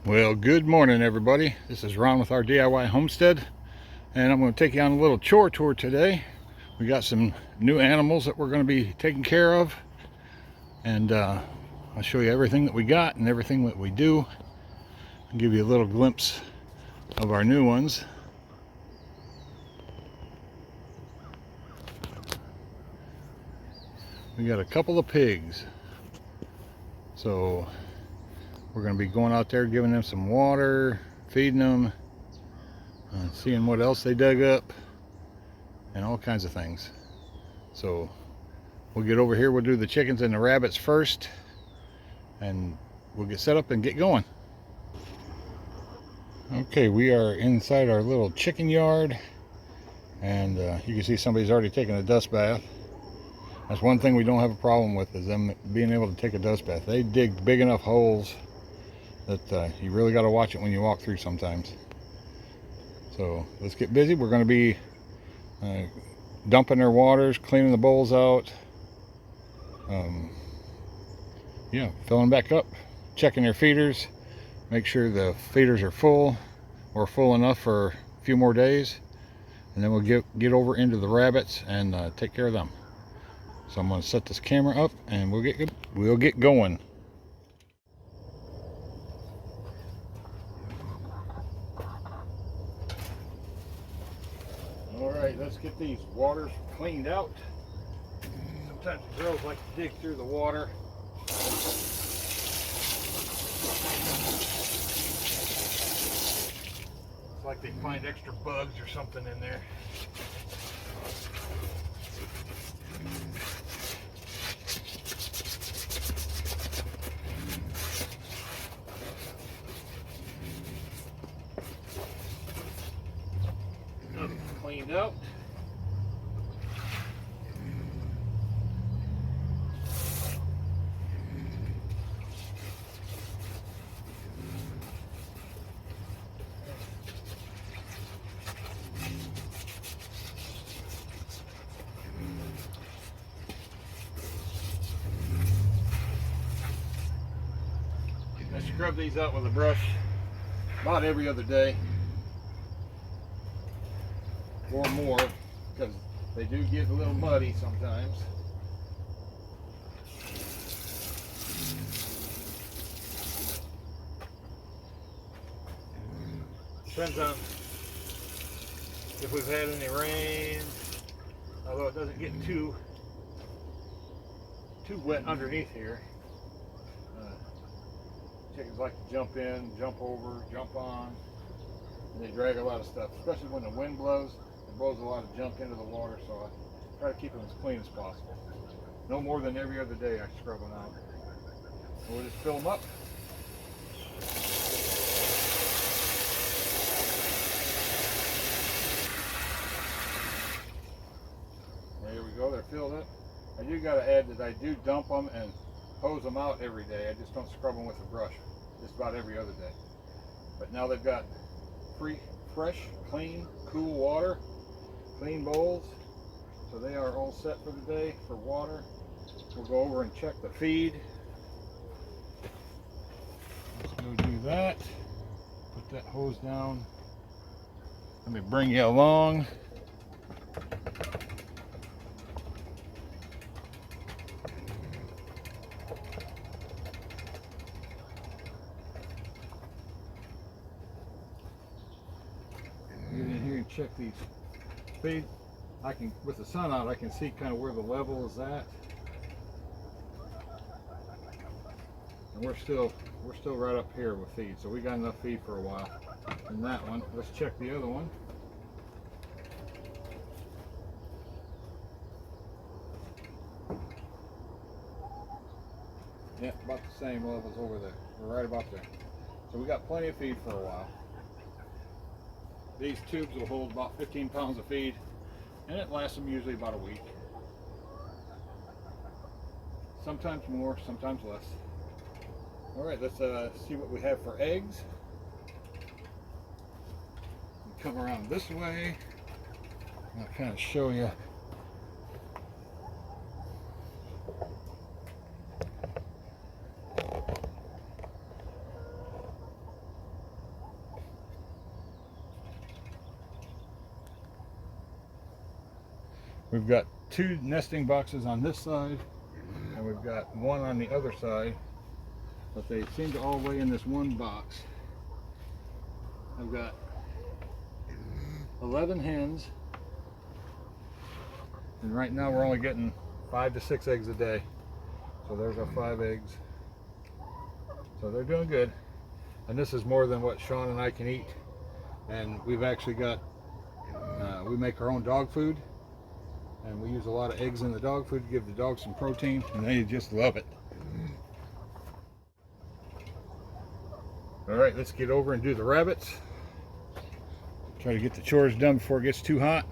Well, good morning everybody. This is Ron with our DIY homestead, and I'm going to take you on a little chore tour today. We got some new animals that we're going to be taking care of, and I'll show you everything that we got and everything that we do. I'll give you a little glimpse of our new ones. We got a couple of pigs, so we're going to be going out there giving them some water, feeding them, seeing what else they dug up, and all kinds of things. So we'll get over here, we'll do the chickens and the rabbits first, and we'll get set up and get going. Okay, we are inside our little chicken yard, and you can see somebody's already taken a dust bath. That's one thing we don't have a problem with, is them being able to take a dust bath. They dig big enough holes that you really got to watch it when you walk through sometimes. So let's get busy. We're going to be dumping their waters, cleaning the bowls out, yeah, filling back up, checking their feeders, make sure the feeders are full or full enough for a few more days, and then we'll get over into the rabbits and take care of them. So I'm going to set this camera up and we'll get going. All right, let's get these waters cleaned out. Sometimes the girls like to dig through the water. It's like they find extra bugs or something in there. Cleaned out. I scrub these out with a brush about every other day or more, because they do get a little muddy sometimes. Depends on if we've had any rain, although it doesn't get too wet underneath here. Chickens like to jump in, jump over, jump on, and they drag a lot of stuff, especially when the wind blows. It blows a lot of junk into the water, so I try to keep them as clean as possible. No more than every other day I scrub them out. And we'll just fill them up. There we go, they're filled up. I do got to add that I do dump them and hose them out every day. I just don't scrub them with a brush, just about every other day. But now they've got fresh, clean, cool water, clean bowls, so they are all set for the day for water. We'll go over and check the feed. Let's go do that. Put that hose down. Let me bring you along. Get in here and check these feed. I can, with the sun out, I can see kind of where the level is at, and we're still right up here with feed, so we got enough feed for a while. And that one, let's check the other one. Yeah, about the same levels over there. We're right about there. So we got plenty of feed for a while. These tubes will hold about 15 pounds of feed, and it lasts them usually about a week. Sometimes more, sometimes less. All right, let's see what we have for eggs. Come around this way. I'll kind of show you. We've got 2 nesting boxes on this side, and we've got 1 on the other side, but they seem to all lay in this one box. I've got 11 hens, and right now we're only getting 5 to 6 eggs a day. So there's our 5 eggs. So they're doing good. And this is more than what Sean and I can eat. And we've actually got, we make our own dog food. And we use a lot of eggs in the dog food to give the dogs some protein, and they just love it. All right, let's get over and do the rabbits. Try to get the chores done before it gets too hot.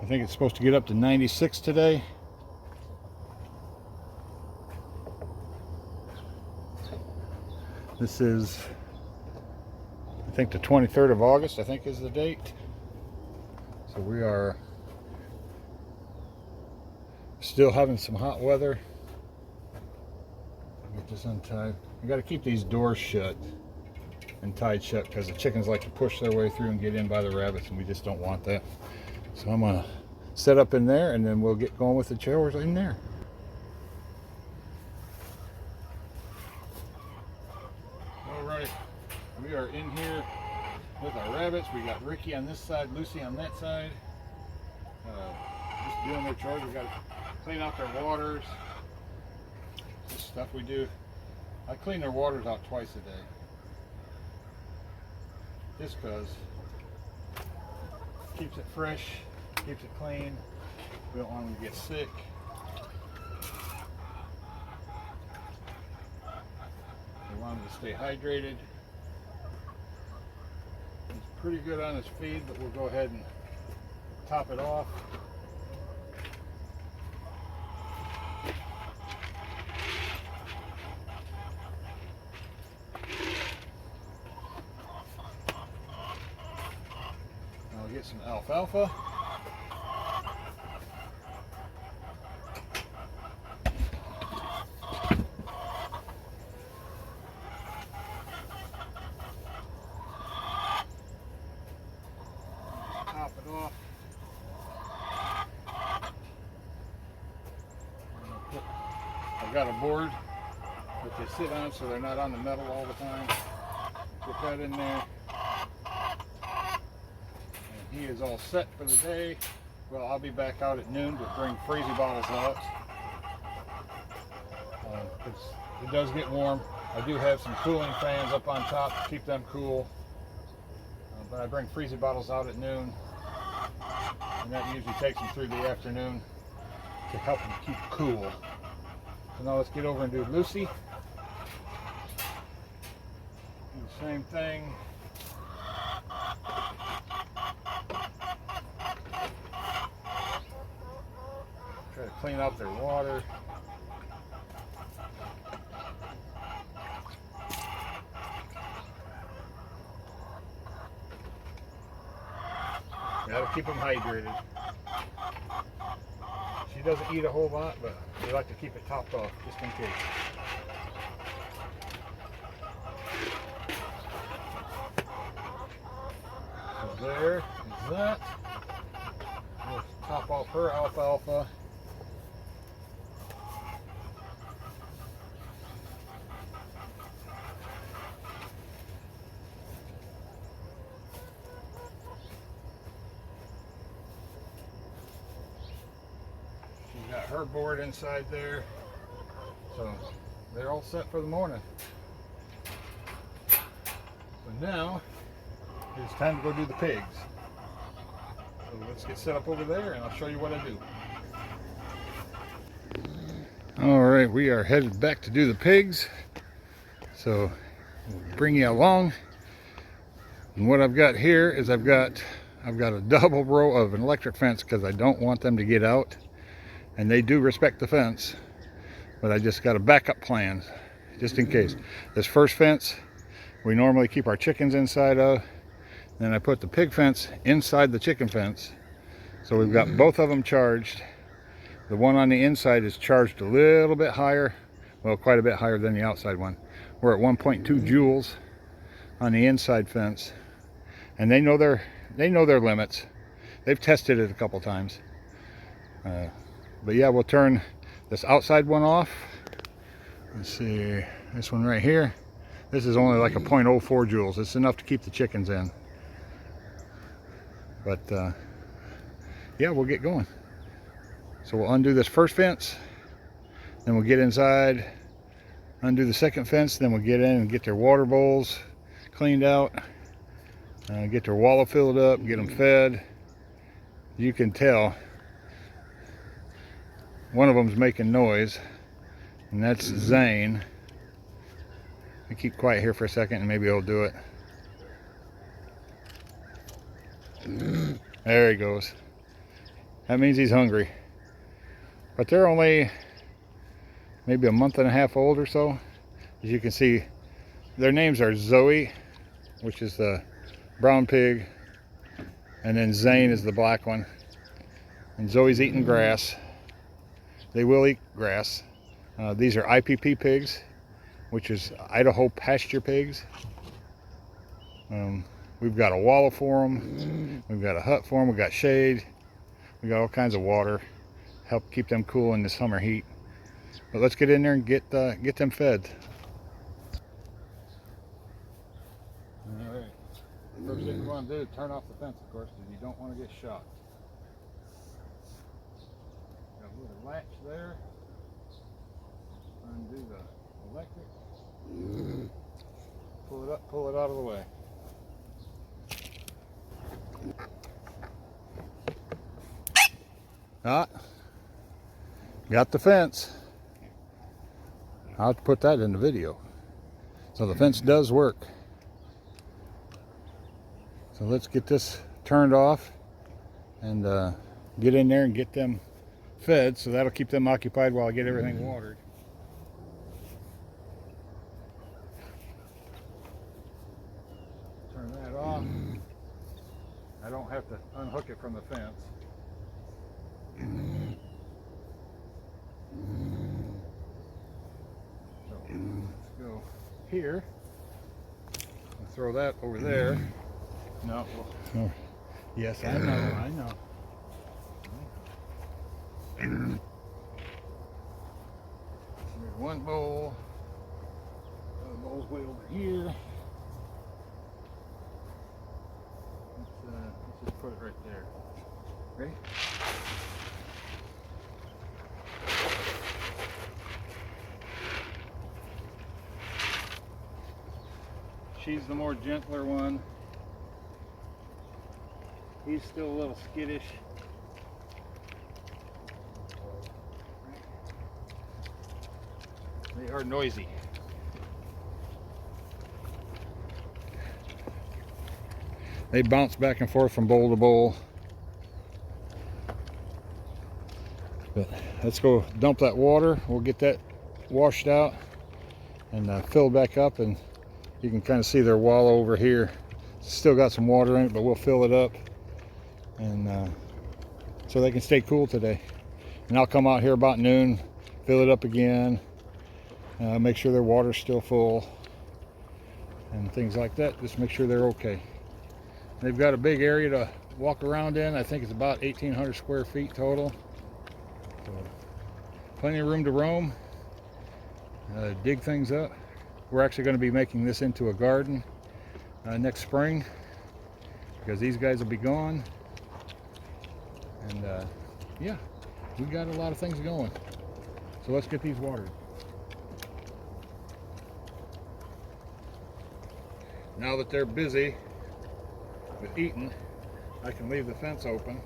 I think it's supposed to get up to 96 today. This is, I think, the 23rd of August, I think is the date. So we are still having some hot weather. Get this untied. You got to keep these doors shut and tied shut because the chickens like to push their way through and get in by the rabbits, and we just don't want that. So I'm gonna set up in there, and then we'll get going with the chores in there. All right, we are in here with our rabbits. We got Ricky on this side, Lucy on that side. Just doing their chores. We got to clean out their waters. This stuff we do. I clean their waters out twice a day. Just because it keeps it fresh, keeps it clean. We don't want them to get sick. We want them to stay hydrated. He's pretty good on his feed, but we'll go ahead and top it off. Get some alfalfa. Top it off. I've got a board that they sit on so they're not on the metal all the time. Put that in there. He is all set for the day. Well, I'll be back out at noon to bring freezy bottles out. It does get warm. I do have some cooling fans up on top to keep them cool. But I bring freezy bottles out at noon. And that usually takes them through the afternoon to help them keep cool. So now let's get over and do Lucy. Do the same thing. Try to clean out their water. Gotta keep them hydrated. She doesn't eat a whole lot, but we like to keep it topped off just in case. So there is that. We'll top off her alfalfa. Got her board inside there, so they're all set for the morning. So now it's time to go do the pigs. So let's get set up over there and I'll show you what I do. All right, we are headed back to do the pigs, so we'll bring you along. And what I've got here is I've got a double row of an electric fence because I don't want them to get out. And they do respect the fence, but I just got a backup plan just in case. This first fence we normally keep our chickens inside of. Then I put the pig fence inside the chicken fence. So we've got both of them charged. The one on the inside is charged a little bit higher, well, quite a bit higher than the outside one. We're at 1.2 joules on the inside fence, and they know their limits. They've tested it a couple times. But yeah, we'll turn this outside one off. Let's see, this one right here. This is only like a 0.04 joules. It's enough to keep the chickens in. But yeah, we'll get going. So we'll undo this first fence, then we'll get inside, undo the second fence, then we'll get in and get their water bowls cleaned out, get their wallow filled up, get them fed. You can tell one of them's making noise, and that's Zane. I keep quiet here for a second and maybe he'll do it. There he goes. That means he's hungry. But they're only maybe a month and a half old or so. As you can see, their names are Zoe, which is the brown pig, and then Zane is the black one. And Zoe's eating grass. They will eat grass. These are IPP pigs, which is Idaho pasture pigs. We've got a wallow for them. We've got a hut for them. We've got shade. We've got all kinds of water. Help keep them cool in the summer heat. But let's get in there and get them fed. All right. First thing you want to do is turn off the fence, of course, because you don't want to get shot. Got a little latch there. Undo the electric. Pull it up, pull it out of the way. Got the fence. I'll have to put that in the video. So the fence does work. So let's get this turned off and get in there and get them fed. So that'll keep them occupied while I get everything watered. Turn that off. I don't have to unhook it from the fence. So let's go here. I'll throw that over there. No. Oh, yes, I know. There's one bowl. The bowl's way over here. Let's just put it right there. Ready? She's the more gentler one. He's still a little skittish. They are noisy. They bounce back and forth from bowl to bowl. But let's go dump that water. We'll get that washed out and filled back up, and you can kind of see their wallow over here. Still got some water in it, but we'll fill it up, and so they can stay cool today. And I'll come out here about noon, fill it up again, make sure their water's still full, and things like that. Just make sure they're okay. They've got a big area to walk around in. I think it's about 1,800 square feet total. So plenty of room to roam, dig things up. We're actually going to be making this into a garden next spring, because these guys will be gone. And yeah, we got a lot of things going. So let's get these watered. Now that they're busy with eating, I can leave the fence open,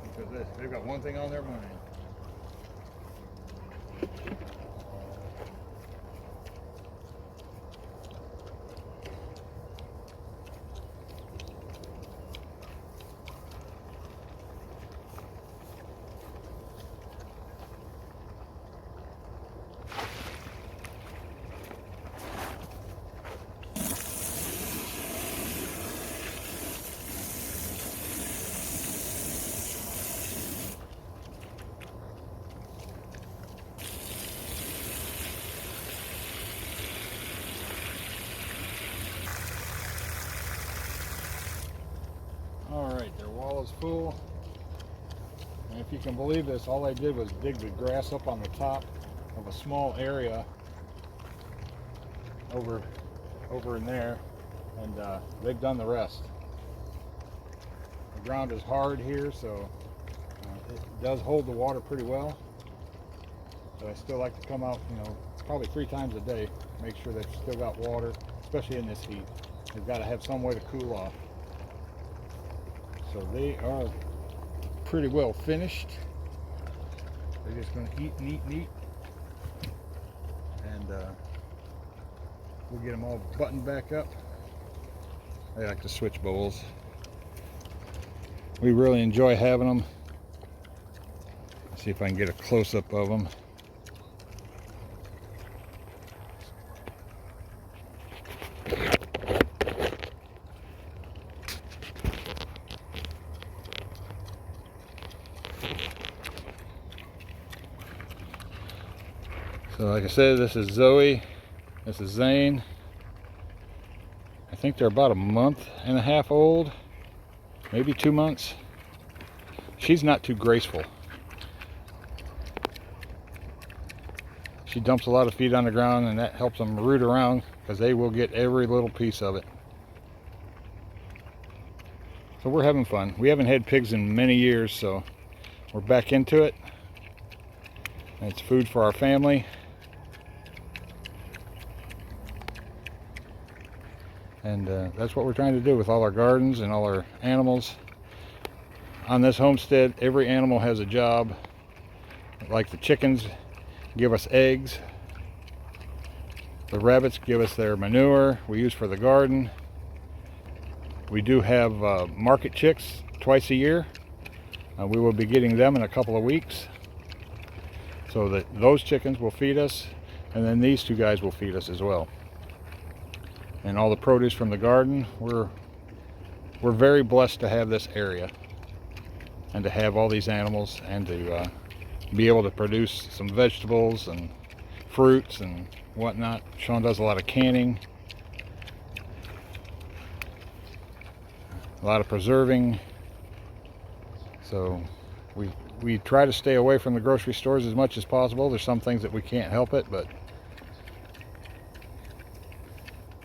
because they've got one thing on their mind. All right, their wall is full. And if you can believe this, all I did was dig the grass up on the top of a small area over in there, and they've done the rest. The ground is hard here, so it does hold the water pretty well. But I still like to come out, probably 3 times a day, make sure they've still got water, especially in this heat. They've got to have some way to cool off. So they are pretty well finished. They're just going to eat and eat and eat. And we'll get them all buttoned back up. They like to switch bowls. We really enjoy having them. Let's see if I can get a close-up of them. So like I said, this is Zoe, this is Zane. I think they're about 1.5 months old, maybe 2 months. She's not too graceful. She dumps a lot of feed on the ground, and that helps them root around because they will get every little piece of it. So we're having fun. We haven't had pigs in many years, so we're back into it. And it's food for our family. And that's what we're trying to do with all our gardens and all our animals. On this homestead, every animal has a job. Like the chickens give us eggs. The rabbits give us their manure we use for the garden. We do have market chicks twice a year. We will be getting them in a couple of weeks. So that those chickens will feed us, and then these 2 guys will feed us as well. And all the produce from the garden, we're very blessed to have this area and to have all these animals, and to be able to produce some vegetables and fruits and whatnot. Sean does a lot of canning, a lot of preserving. So we try to stay away from the grocery stores as much as possible. There's some things that we can't help it, but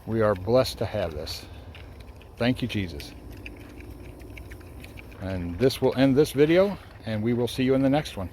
we are blessed to have this. Thank you, Jesus. And this will end this video, and we will see you in the next one.